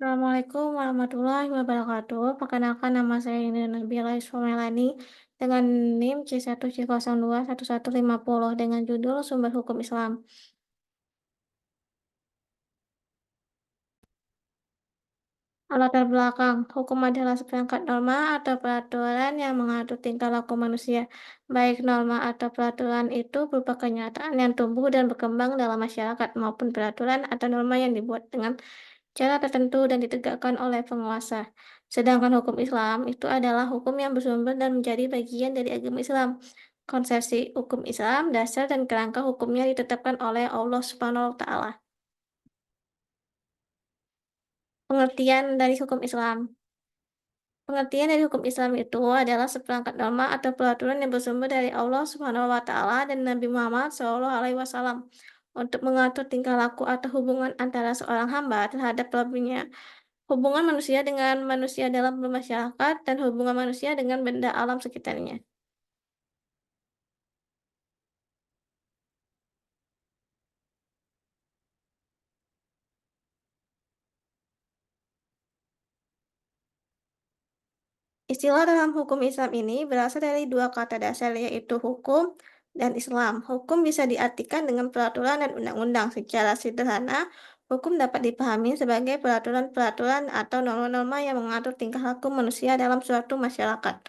Assalamualaikum warahmatullahi wabarakatuh. Perkenalkan nama saya Nina Nabila Ismailani dengan NIM C1C021150 dengan judul Sumber Hukum Islam. Latar belakang, hukum adalah seperangkat norma atau peraturan yang mengatur tingkah laku manusia. Baik norma atau peraturan itu berupa kenyataan yang tumbuh dan berkembang dalam masyarakat maupun peraturan atau norma yang dibuat dengan cara tertentu dan ditegakkan oleh penguasa. Sedangkan hukum Islam itu adalah hukum yang bersumber dan menjadi bagian dari agama Islam. Konsepsi hukum Islam, dasar dan kerangka hukumnya ditetapkan oleh Allah Subhanahu wa taala. Pengertian dari hukum Islam. Pengertian dari hukum Islam itu adalah seperangkat norma atau peraturan yang bersumber dari Allah Subhanahu wa taala dan Nabi Muhammad SAW untuk mengatur tingkah laku atau hubungan antara seorang hamba terhadap Rabbnya, hubungan manusia dengan manusia dalam bermasyarakat, dan hubungan manusia dengan benda alam sekitarnya. Istilah dalam hukum Islam ini berasal dari dua kata dasar, yaitu hukum dan Islam. Hukum bisa diartikan dengan peraturan dan undang-undang. Secara sederhana, hukum dapat dipahami sebagai peraturan-peraturan atau norma-norma yang mengatur tingkah laku manusia dalam suatu masyarakat.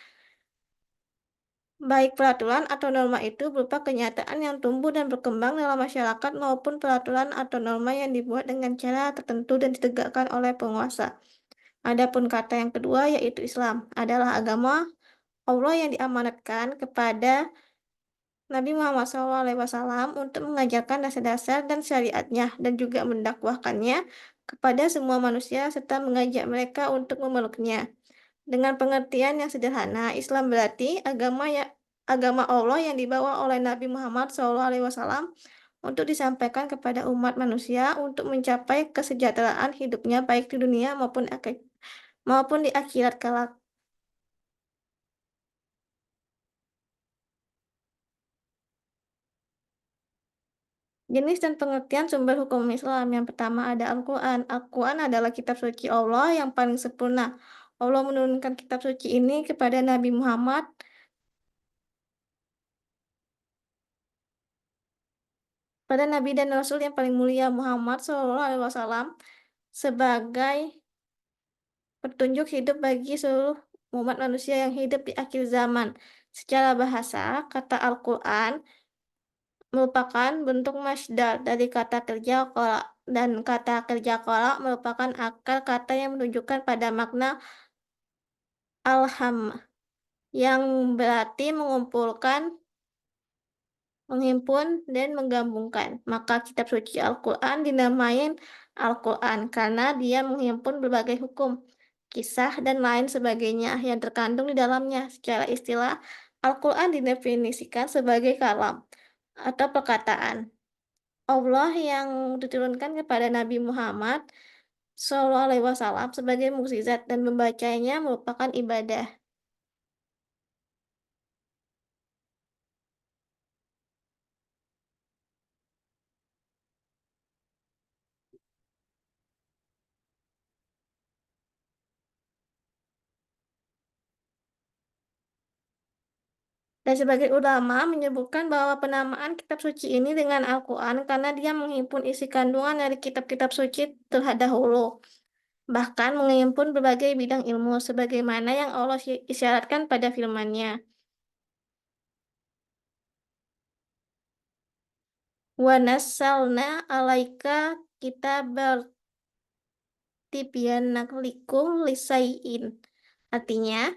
Baik peraturan atau norma itu berupa kenyataan yang tumbuh dan berkembang dalam masyarakat maupun peraturan atau norma yang dibuat dengan cara tertentu dan ditegakkan oleh penguasa. Adapun kata yang kedua, yaitu Islam, adalah agama Allah yang diamanatkan kepada Nabi Muhammad SAW untuk mengajarkan dasar-dasar dan syariatnya dan juga mendakwahkannya kepada semua manusia serta mengajak mereka untuk memeluknya. Dengan pengertian yang sederhana, Islam berarti agama Allah yang dibawa oleh Nabi Muhammad SAW untuk disampaikan kepada umat manusia untuk mencapai kesejahteraan hidupnya baik di dunia maupun di akhirat kelak. Jenis dan pengertian sumber hukum Islam. Yang pertama ada Al-Quran. Al-Quran adalah kitab suci Allah yang paling sempurna. Allah menurunkan kitab suci ini kepada Nabi Muhammad, pada Nabi dan Rasul yang paling mulia Muhammad SAW sebagai petunjuk hidup bagi seluruh umat manusia yang hidup di akhir zaman. Secara bahasa, kata Al-Quran merupakan bentuk masdar dari kata kerja qara, dan kata kerja qara merupakan akar kata yang menunjukkan pada makna alham yang berarti mengumpulkan, menghimpun, dan menggabungkan. Maka kitab suci Al-Quran dinamain Al-Quran karena dia menghimpun berbagai hukum, kisah, dan lain sebagainya yang terkandung di dalamnya. Secara istilah, Al-Quran didefinisikan sebagai kalam atau perkataan Allah yang diturunkan kepada Nabi Muhammad SAW sebagai mukjizat, dan membacanya merupakan ibadah. Dan sebagai ulama menyebutkan bahwa penamaan kitab suci ini dengan Al-Quran karena dia menghimpun isi kandungan dari kitab-kitab suci terdahulu. Bahkan menghimpun berbagai bidang ilmu sebagaimana yang Allah isyaratkan pada firman-Nya. Wa nazzalna 'alaika kitabal tibyana likulli syai'in. Artinya,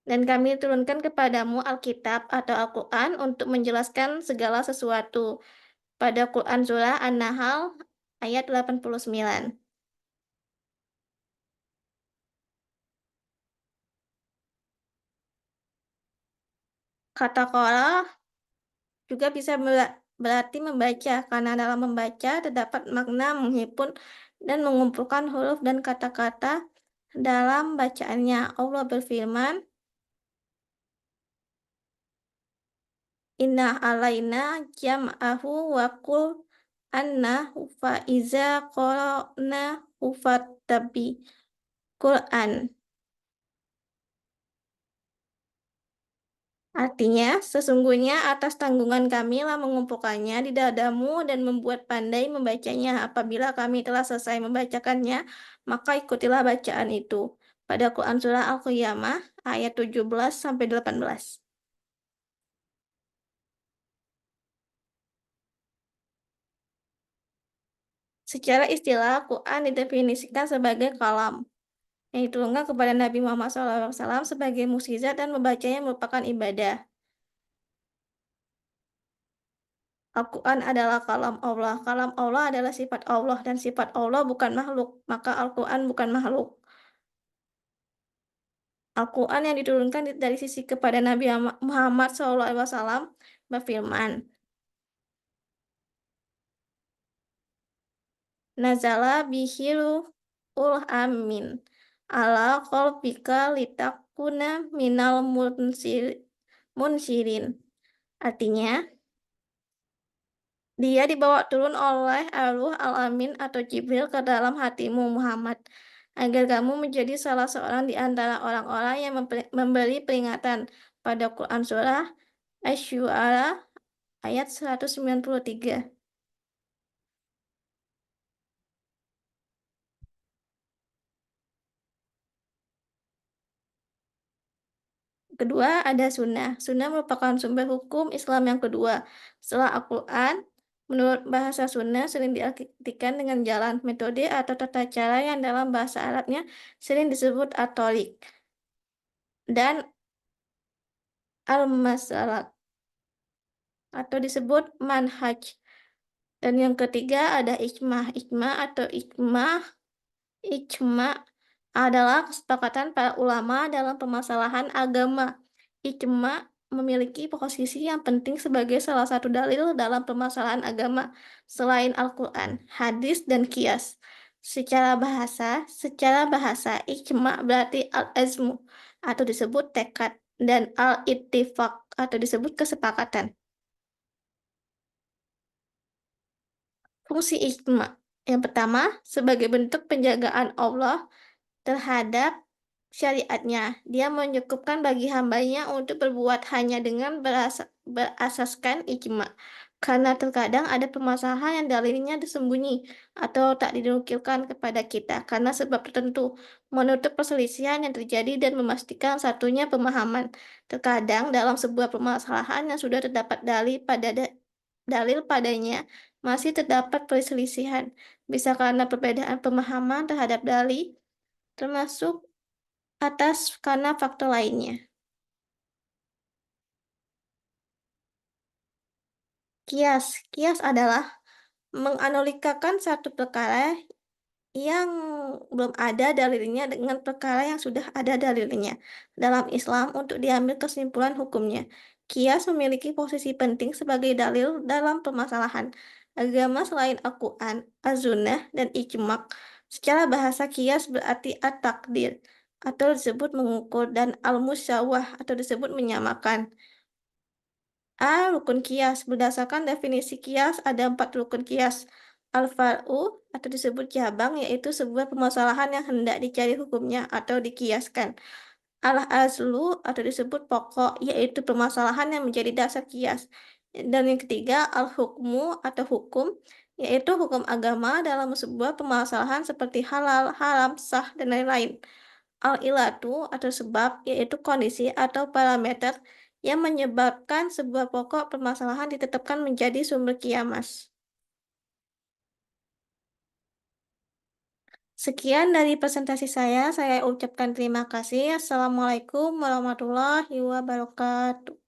dan kami turunkan kepadamu Alkitab atau Al-Quran untuk menjelaskan segala sesuatu. Pada Quran Surah An-Nahl ayat 89. Kata qara juga bisa berarti membaca, karena dalam membaca terdapat makna menghimpun dan mengumpulkan huruf dan kata-kata dalam bacaannya. Allah berfirman, Inna alaina jam'ahu wa annahu fa iza qara'nahu fattabi Quran. Artinya, sesungguhnya atas tanggungan kami lah mengumpulkannya di dadamu dan membuat pandai membacanya. Apabila kami telah selesai membacakannya, maka ikutilah bacaan itu. Pada Quran Surah Al-Qiyamah ayat 17 sampai 18. Secara istilah, Quran didefinisikan sebagai kalam yang diturunkan kepada Nabi Muhammad SAW sebagai mukjizat dan membacanya merupakan ibadah. Al-Quran adalah kalam Allah. Kalam Allah adalah sifat Allah dan sifat Allah bukan makhluk. Maka Al-Quran bukan makhluk. Al-Quran yang diturunkan dari sisi kepada Nabi Muhammad SAW berfirman, Nazala bihil ul amin ala qalbika litakuna minal munsirin. Artinya, dia dibawa turun oleh Ar-Ruh Al-Amin atau Jibril ke dalam hatimu Muhammad, agar kamu menjadi salah seorang di antara orang-orang yang memberi peringatan. Pada Quran Surah Asy-Syu'ara ayat 193. Kedua, ada sunnah. Sunnah merupakan sumber hukum Islam yang kedua. Setelah Al-Quran, menurut bahasa sunnah sering diartikan dengan jalan, metode, atau tata cara yang dalam bahasa Arabnya sering disebut at-thariq dan al-masalak atau disebut manhaj. Dan yang ketiga ada ijma'. Ijma adalah kesepakatan para ulama dalam permasalahan agama. Ijma memiliki posisi yang penting sebagai salah satu dalil dalam permasalahan agama selain Al-Quran, hadis, dan qiyas. Secara bahasa, ijma berarti al-azmu atau disebut tekad dan al-ittifaq atau disebut kesepakatan. Fungsi ijma. Yang pertama, sebagai bentuk penjagaan Allah terhadap syariatnya. Dia menyukupkan bagi hambanya untuk berbuat hanya dengan berasaskan ijma. Karena terkadang ada permasalahan yang dalilnya tersembunyi atau tak dinukilkan kepada kita karena sebab tertentu, menutup perselisihan yang terjadi dan memastikan satunya pemahaman. Terkadang dalam sebuah permasalahan yang sudah terdapat dalil padanya, masih terdapat perselisihan. Bisa karena perbedaan pemahaman terhadap dalil, termasuk atas karena faktor lainnya. Kias adalah menganalogikakan satu perkara yang belum ada dalilnya dengan perkara yang sudah ada dalilnya dalam Islam untuk diambil kesimpulan hukumnya. Kias memiliki posisi penting sebagai dalil dalam permasalahan agama selain Al-Quran, Az-Sunnah, dan Ijma'. Secara bahasa kias berarti at-takdir atau disebut mengukur dan al-musyawah atau disebut menyamakan. Rukun kias. Berdasarkan definisi kias, ada 4 rukun kias. Al-far'u atau disebut cabang, yaitu sebuah permasalahan yang hendak dicari hukumnya atau dikiaskan. Al-aslu atau disebut pokok, yaitu permasalahan yang menjadi dasar kias. Dan yang ketiga, al-hukmu atau hukum, yaitu hukum agama dalam sebuah permasalahan seperti halal, haram, sah, dan lain-lain. Al-ilatu atau sebab, yaitu kondisi atau parameter yang menyebabkan sebuah pokok permasalahan ditetapkan menjadi sumber kiamas. Sekian dari presentasi saya ucapkan terima kasih. Assalamualaikum warahmatullahi wabarakatuh.